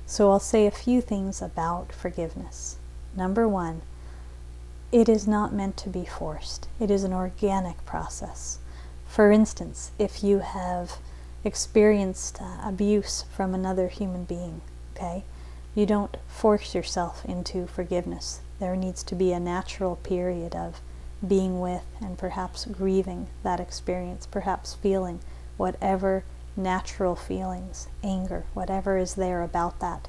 So I'll say a few things about forgiveness. Number one, it is not meant to be forced. It is an organic process. For instance, if you have experienced abuse from another human being, okay, you don't force yourself into forgiveness. There needs to be a natural period of being with and perhaps grieving that experience, perhaps feeling whatever natural feelings, anger, whatever is there about that.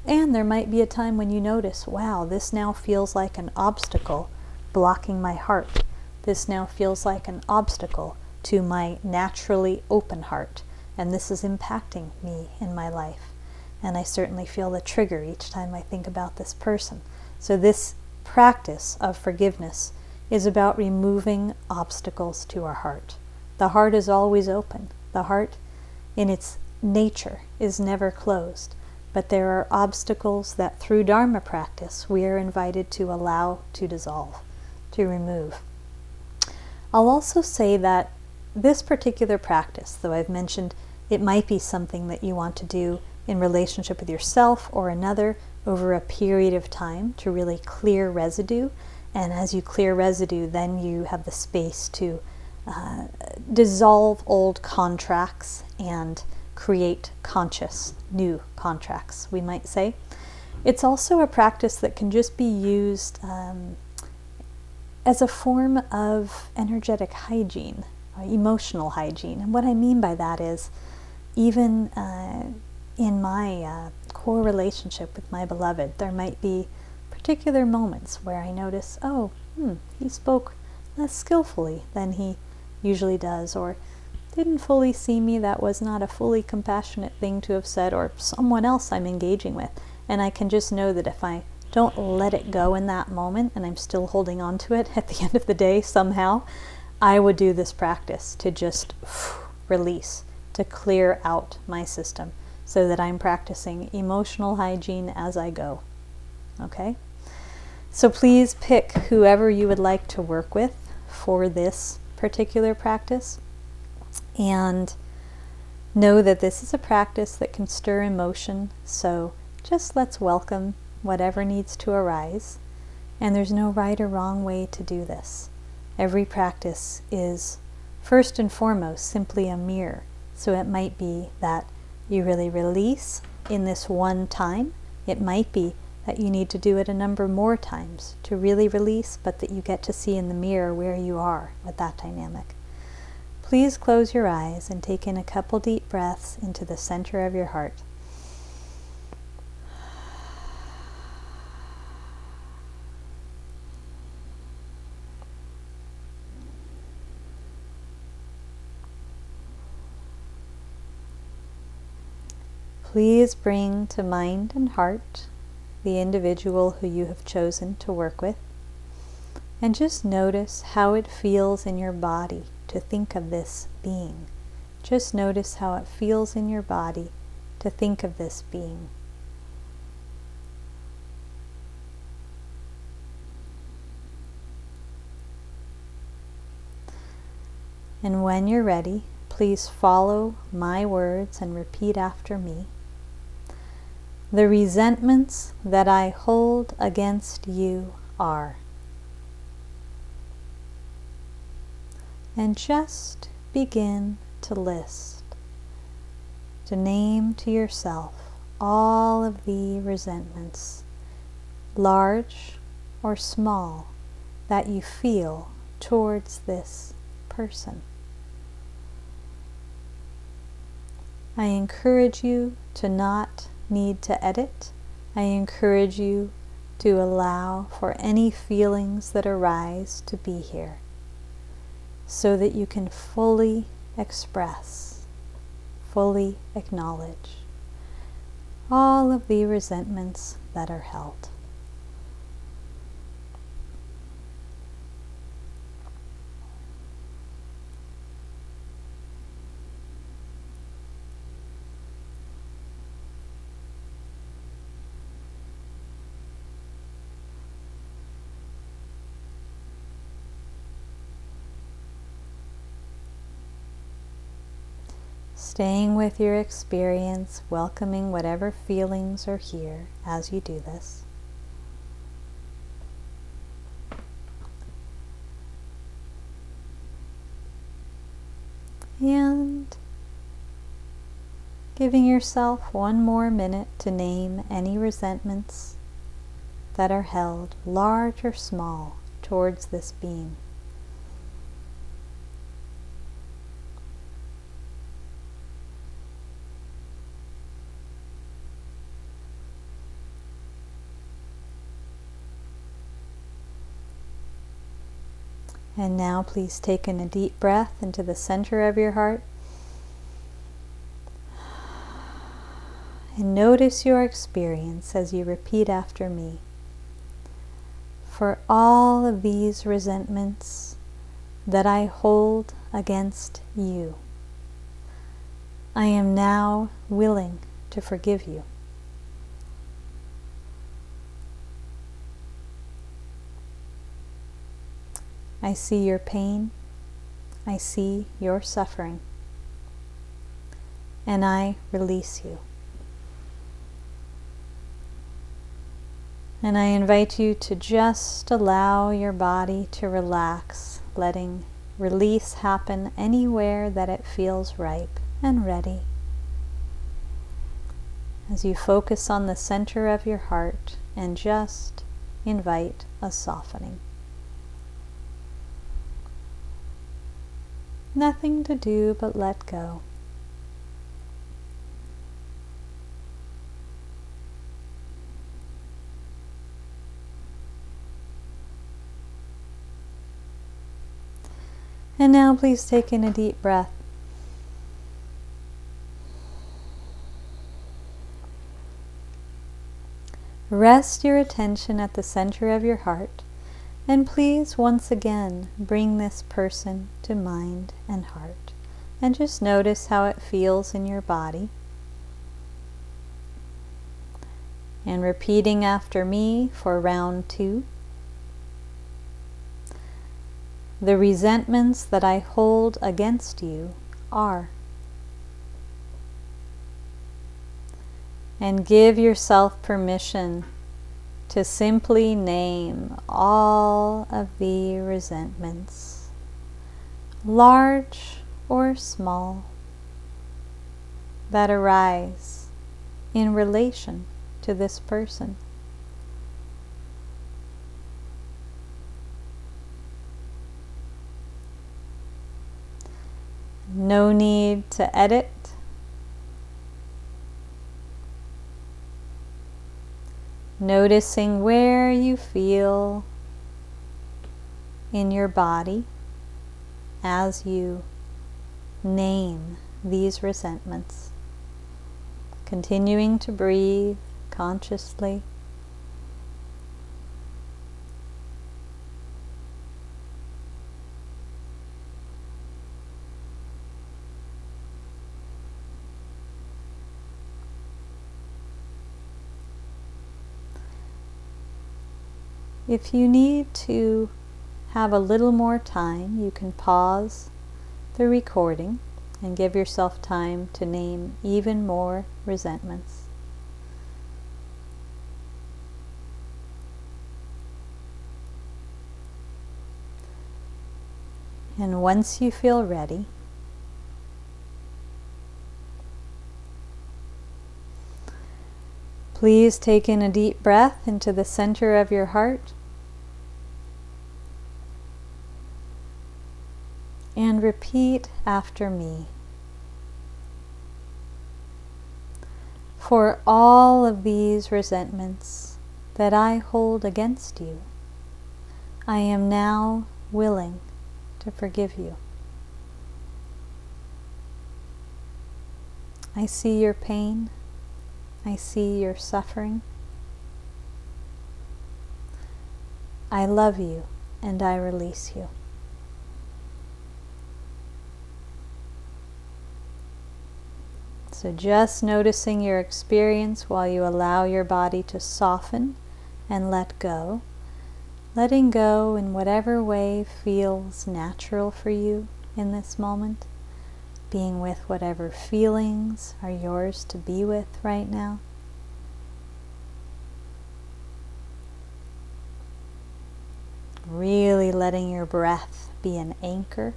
And there might be a time when you notice, wow, this now feels like an obstacle blocking my heart. This now feels like an obstacle to my naturally open heart. And this is impacting me in my life. And I certainly feel the trigger each time I think about this person. So this practice of forgiveness is about removing obstacles to our heart. The heart is always open. The heart, in its nature, is never closed. But there are obstacles that through Dharma practice we are invited to allow to dissolve, to remove. I'll also say that this particular practice, though I've mentioned it might be something that you want to do in relationship with yourself or another over a period of time to really clear residue. And as you clear residue, then you have the space to dissolve old contracts and create conscious new contracts, we might say. It's also a practice that can just be used as a form of energetic hygiene, emotional hygiene. And what I mean by that is, even in my core relationship with my beloved, there might be particular moments where I notice, oh, he spoke less skillfully than he usually does, or didn't fully see me, that was not a fully compassionate thing to have said, or someone else I'm engaging with. And I can just know that if I don't let it go in that moment, and I'm still holding on to it at the end of the day somehow, I would do this practice to just release, to clear out my system, so that I'm practicing emotional hygiene as I go. Okay? So please pick whoever you would like to work with for this particular practice, and know that this is a practice that can stir emotion, so just let's welcome whatever needs to arise. And there's no right or wrong way to do this. Every practice is first and foremost simply a mirror. So it might be that you really release in this one time. It might be that you need to do it a number more times to really release, but that you get to see in the mirror where you are with that dynamic. Please close your eyes and take in a couple deep breaths into the center of your heart. Please bring to mind and heart the individual who you have chosen to work with, and just notice how it feels in your body to think of this being. Just notice how it feels in your body to think of this being. And when you're ready, please follow my words and repeat after me. The resentments that I hold against you are. And just begin to list, to name to yourself all of the resentments, large or small, that you feel towards this person. I encourage you to not need to edit. I encourage you to allow for any feelings that arise to be here, so that you can fully express, fully acknowledge all of the resentments that are held. Staying with your experience, welcoming whatever feelings are here as you do this. And giving yourself one more minute to name any resentments that are held, large or small, towards this being. And now please take in a deep breath into the center of your heart. And notice your experience as you repeat after me. For all of these resentments that I hold against you, I am now willing to forgive you. I see your pain, I see your suffering, and I release you. And I invite you to just allow your body to relax, letting release happen anywhere that it feels ripe and ready. As you focus on the center of your heart and just invite a softening. Nothing to do but let go. And now please take in a deep breath. Rest your attention at the center of your heart, and please once again bring this person to mind and heart. And just notice how it feels in your body. And repeating after me for round 2. The resentments that I hold against you are. And give yourself permission to simply name all of the resentments, large or small, that arise in relation to this person. No need to edit. Noticing where you feel in your body as you name these resentments. Continuing to breathe consciously. If you need to have a little more time, you can pause the recording and give yourself time to name even more resentments. And once you feel ready, please take in a deep breath into the center of your heart and repeat after me. For all of these resentments that I hold against you, I am now willing to forgive you. I see your pain. I see your suffering. I love you and I release you. So just noticing your experience while you allow your body to soften and let go. Letting go in whatever way feels natural for you in this moment. being with whatever feelings are yours to be with right now. Really letting your breath be an anchor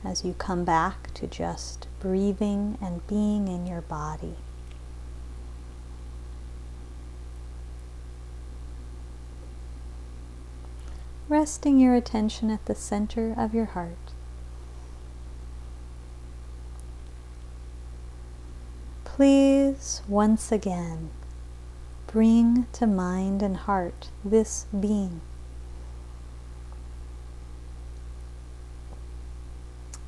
as you come back to just breathing and being in your body. Resting your attention at the center of your heart. Please, once again, bring to mind and heart this being.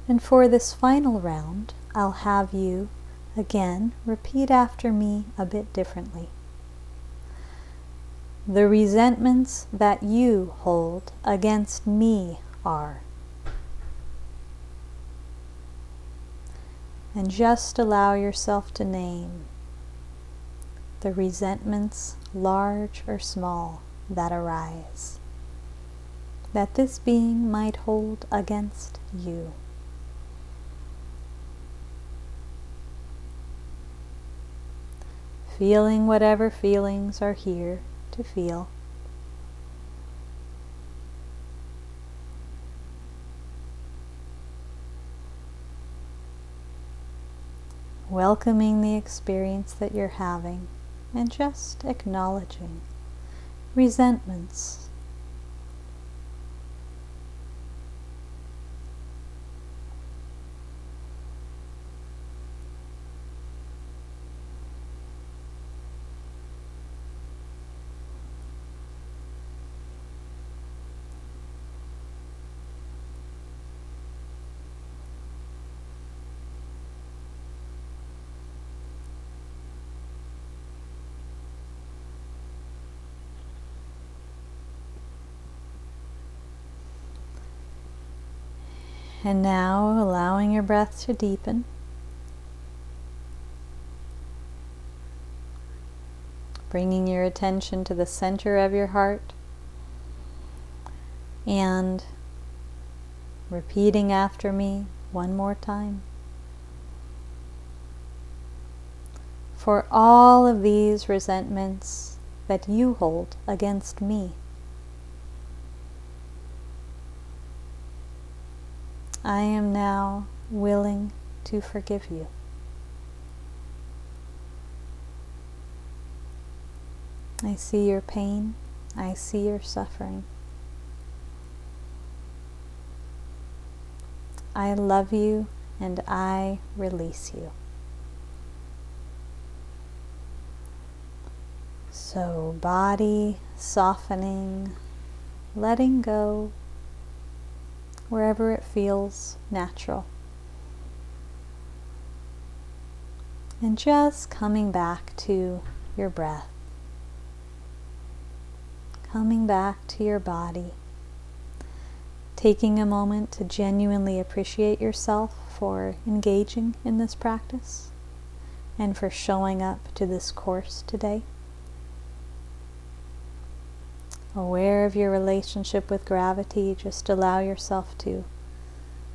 And for this final round, I'll have you again repeat after me a bit differently. The resentments that you hold against me are. And just allow yourself to name the resentments, large or small, that arise, that this being might hold against you. Feeling whatever feelings are here to feel. Welcoming the experience that you're having and just acknowledging resentments. And now allowing your breath to deepen. Bringing your attention to the center of your heart. And repeating after me one more time. For all of these resentments that you hold against me, I am now willing to forgive you. I see your pain. I see your suffering. I love you and I release you. So body softening, letting go wherever it feels natural. And just coming back to your breath. Coming back to your body. Taking a moment to genuinely appreciate yourself for engaging in this practice and for showing up to this course today. Aware of your relationship with gravity, just allow yourself to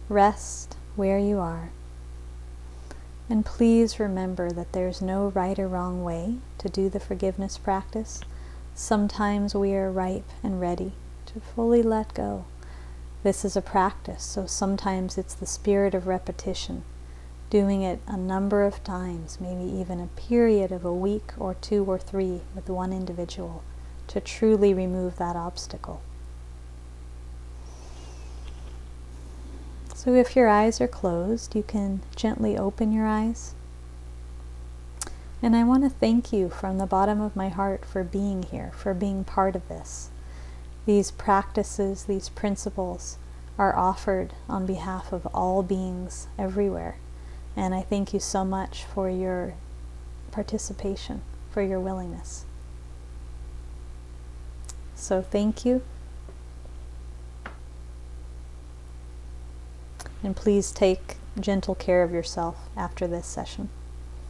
rest where you are. And please remember that there's no right or wrong way to do the forgiveness practice. Sometimes we are ripe and ready to fully let go. This is a practice, so sometimes it's the spirit of repetition, doing it a number of times, maybe even a period of a week or 2 or 3 with one individual, to truly remove that obstacle. So if your eyes are closed, you can gently open your eyes. And I want to thank you from the bottom of my heart for being here, for being part of this. These practices, these principles are offered on behalf of all beings everywhere. And I thank you so much for your participation, for your willingness. So thank you. And please take gentle care of yourself after this session.